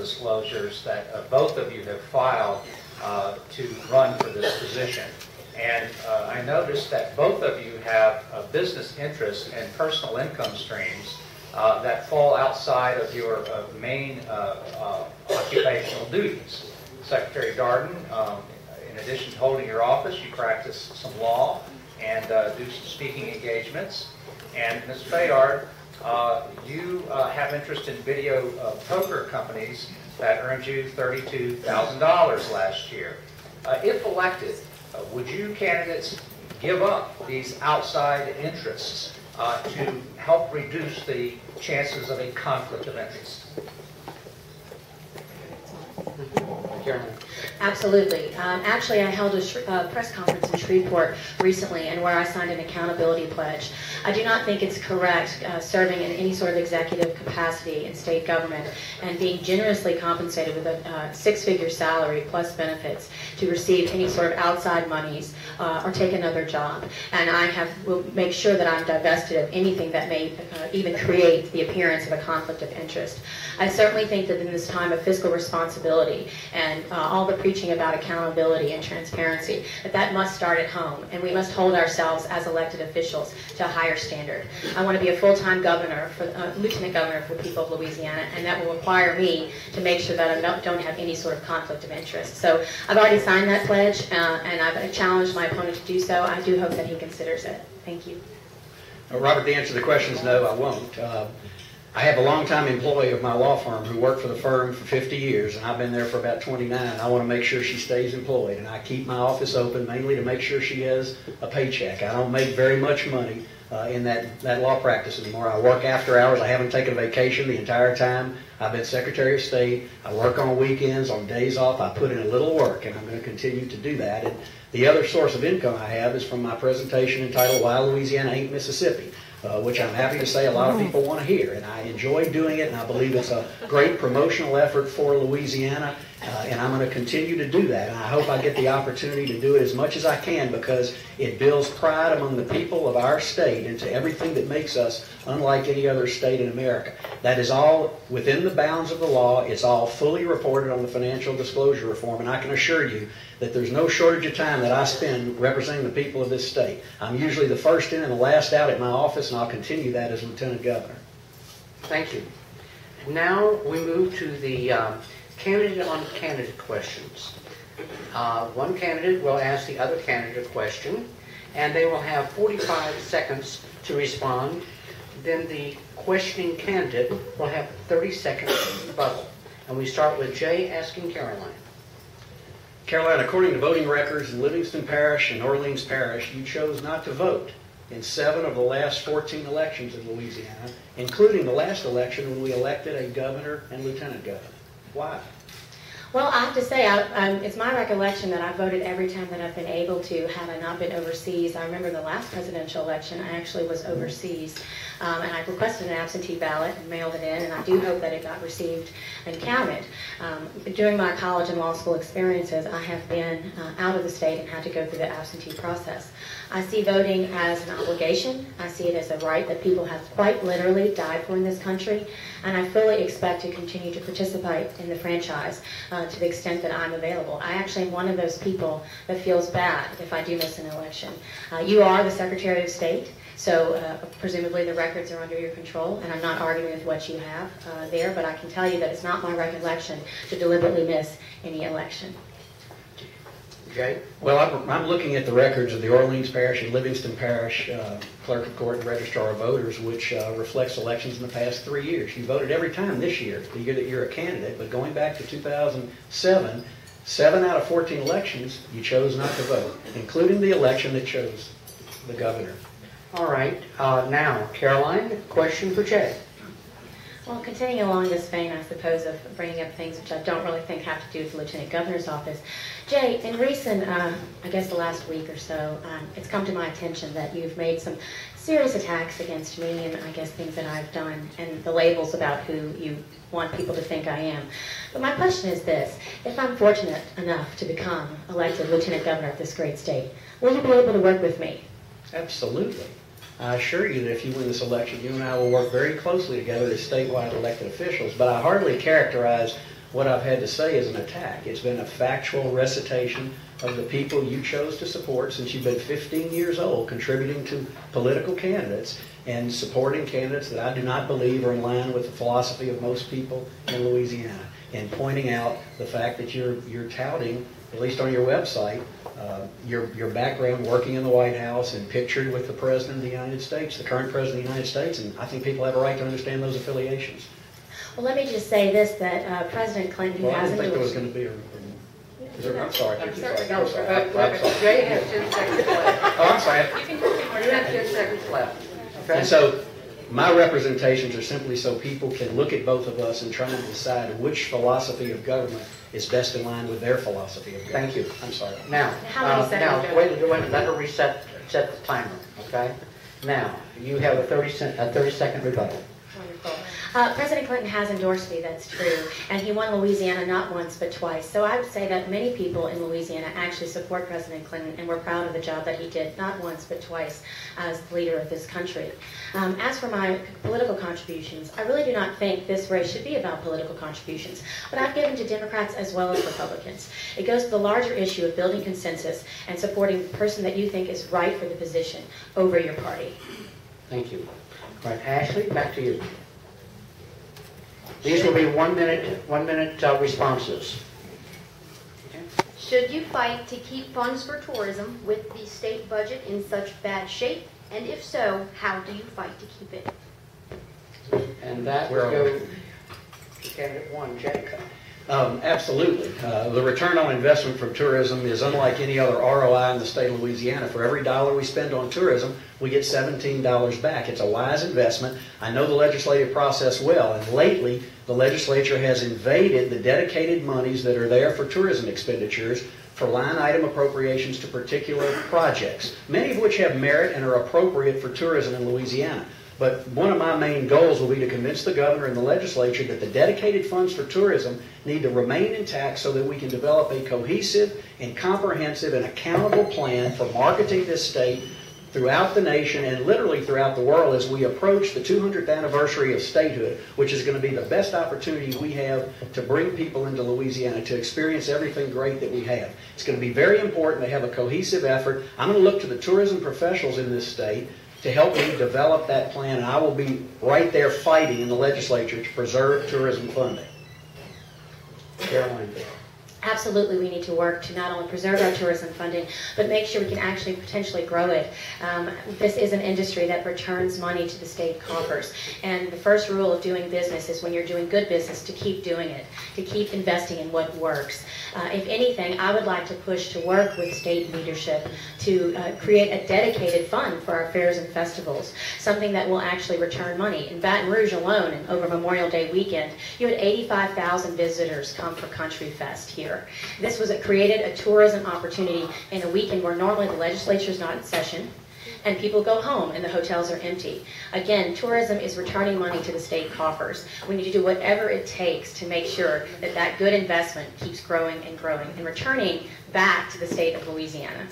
disclosures that both of you have filed to run for this position. And I noticed that both of you have business interests and personal income streams that fall outside of your main occupational duties. Secretary Darden, in addition to holding your office, you practice some law and do some speaking engagements. And Ms. Bayard, you have interest in video poker companies that earned you $32,000 last year. If elected, would you candidates give up these outside interests to help reduce the chances of a conflict of interest? Absolutely. Actually, I held a press conference in Shreveport recently, and where I signed an accountability pledge. I do not think it's correct serving in any sort of executive capacity in state government and being generously compensated with a six-figure salary plus benefits to receive any sort of outside monies or take another job. And I will make sure that I'm divested of anything that may even create the appearance of a conflict of interest. I certainly think that in this time of fiscal responsibility and all the preaching about accountability and transparency, that must start at home, and we must hold ourselves as elected officials to a higher standard. I want to be a full-time governor, lieutenant governor for the people of Louisiana, and that will require me to make sure that I don't have any sort of conflict of interest. So I've already signed that pledge, and I've challenged my opponent to do so. I do hope that he considers it. Thank you. Robert, the answer to the question is no, I won't. I have a longtime employee of my law firm who worked for the firm for 50 years, and I've been there for about 29. I want to make sure she stays employed, and I keep my office open mainly to make sure she has a paycheck. I don't make very much money in that law practice anymore. I work after hours. I haven't taken a vacation the entire time I've been Secretary of State. I work on weekends, on days off. I put in a little work, and I'm going to continue to do that. And the other source of income I have is from my presentation entitled Why Louisiana Ain't Mississippi, which I'm happy to say a lot of people want to hear. And I enjoy doing it, and I believe it's a great promotional effort for Louisiana, and I'm going to continue to do that. And I hope I get the opportunity to do it as much as I can, because it builds pride among the people of our state into everything that makes us unlike any other state in America. That is all within the bounds of the law. It's all fully reported on the financial disclosure reform, and I can assure you that there's no shortage of time that I spend representing the people of this state. I'm usually the first in and the last out at my office, and I'll continue that as Lieutenant Governor. Thank you. Now we move to the candidate on candidate questions. One candidate will ask the other candidate a question, and they will have 45 seconds to respond. Then the questioning candidate will have 30 seconds to rebuttal. And we start with Jay asking Caroline. Caroline, according to voting records in Livingston Parish and Orleans Parish, you chose not to vote in 7 of the last 14 elections in Louisiana, including the last election when we elected a governor and lieutenant governor. Why? Well, I have to say, it's my recollection that I voted every time that I've been able to, had I not been overseas. I remember the last presidential election, I actually was overseas, and I requested an absentee ballot and mailed it in, and I do hope that it got received and counted. During my college and law school experiences, I have been out of the state and had to go through the absentee process. I see voting as an obligation. I see it as a right that people have quite literally died for in this country, and I fully expect to continue to participate in the franchise to the extent that I'm available. I actually am one of those people that feels bad if I do miss an election. You are the Secretary of State, so presumably the records are under your control, and I'm not arguing with what you have there, but I can tell you that it's not my recollection to deliberately miss any election. Jay? Well, I'm looking at the records of the Orleans Parish and Livingston Parish Clerk of Court and Registrar of Voters, which reflects elections in the past 3 years. You voted every time this year, the year that you're a candidate, but going back to 2007, 7 out of 14 elections, you chose not to vote, including the election that chose the governor. All right. Now, Caroline, question for Jay. Well, continuing along this vein, I suppose, of bringing up things which I don't really think have to do with the Lieutenant Governor's office. Jay, in recent, I guess the last week or so, it's come to my attention that you've made some serious attacks against me and I guess things that I've done and the labels about who you want people to think I am. But my question is this: if I'm fortunate enough to become elected Lieutenant Governor of this great state, will you be able to work with me? Absolutely. I assure you that if you win this election, you and I will work very closely together as statewide elected officials, but I hardly characterize what I've had to say is an attack. It's been a factual recitation of the people you chose to support since you've been 15 years old, contributing to political candidates and supporting candidates that I do not believe are in line with the philosophy of most people in Louisiana, and pointing out the fact that you're touting, at least on your website, your background working in the White House and pictured with the President of the United States, the current President of the United States, and I think people have a right to understand those affiliations. Well, let me just say this, that President Clinton, who Well, I has didn't think there was endorsed... going to be I'm sorry. I'm sorry. No, I'm sorry. Jay has 10 seconds left. Oh, I'm sorry. You have 10 seconds left. Okay? And so my representations are simply so people can look at both of us and try and decide which philosophy of government is best in line with their philosophy of government. Thank you. I'm sorry. Now, How many seconds do wait, let her set the timer, okay? Now, you have a 30-second rebuttal. Wonderful. President Clinton has endorsed me, that's true, and he won Louisiana not once but twice. So I would say that many people in Louisiana actually support President Clinton, and we're proud of the job that he did not once but twice as the leader of this country. As for my political contributions, I really do not think this race should be about political contributions, but I've given to Democrats as well as Republicans. It goes to the larger issue of building consensus and supporting the person that you think is right for the position over your party. Thank you. All right, Ashley, back to you. These will be one-minute responses. Should you fight to keep funds for tourism with the state budget in such bad shape? And if so, how do you fight to keep it? And that will go to candidate one, Jay. Absolutely. The return on investment from tourism is unlike any other ROI in the state of Louisiana. For every dollar we spend on tourism, we get $17 back. It's a wise investment. I know the legislative process well, and lately the legislature has invaded the dedicated monies that are there for tourism expenditures for line item appropriations to particular projects, many of which have merit and are appropriate for tourism in Louisiana. But one of my main goals will be to convince the governor and the legislature that the dedicated funds for tourism need to remain intact so that we can develop a cohesive and comprehensive and accountable plan for marketing this state throughout the nation and literally throughout the world as we approach the 200th anniversary of statehood, which is going to be the best opportunity we have to bring people into Louisiana to experience everything great that we have. It's going to be very important to have a cohesive effort. I'm going to look to the tourism professionals in this state to help me develop that plan, and I will be right there fighting in the legislature to preserve tourism funding. Caroline. Absolutely, we need to work to not only preserve our tourism funding, but make sure we can actually potentially grow it. This is an industry that returns money to the state coffers. And the first rule of doing business is when you're doing good business to keep doing it, to keep investing in what works. If anything, I would like to push to work with state leadership to create a dedicated fund for our fairs and festivals, something that will actually return money. In Baton Rouge alone, and over Memorial Day weekend, you had 85,000 visitors come for Country Fest here. This created a tourism opportunity in a weekend where normally the legislature is not in session and people go home and the hotels are empty. Again, tourism is returning money to the state coffers. We need to do whatever it takes to make sure that that good investment keeps growing and growing and returning back to the state of Louisiana.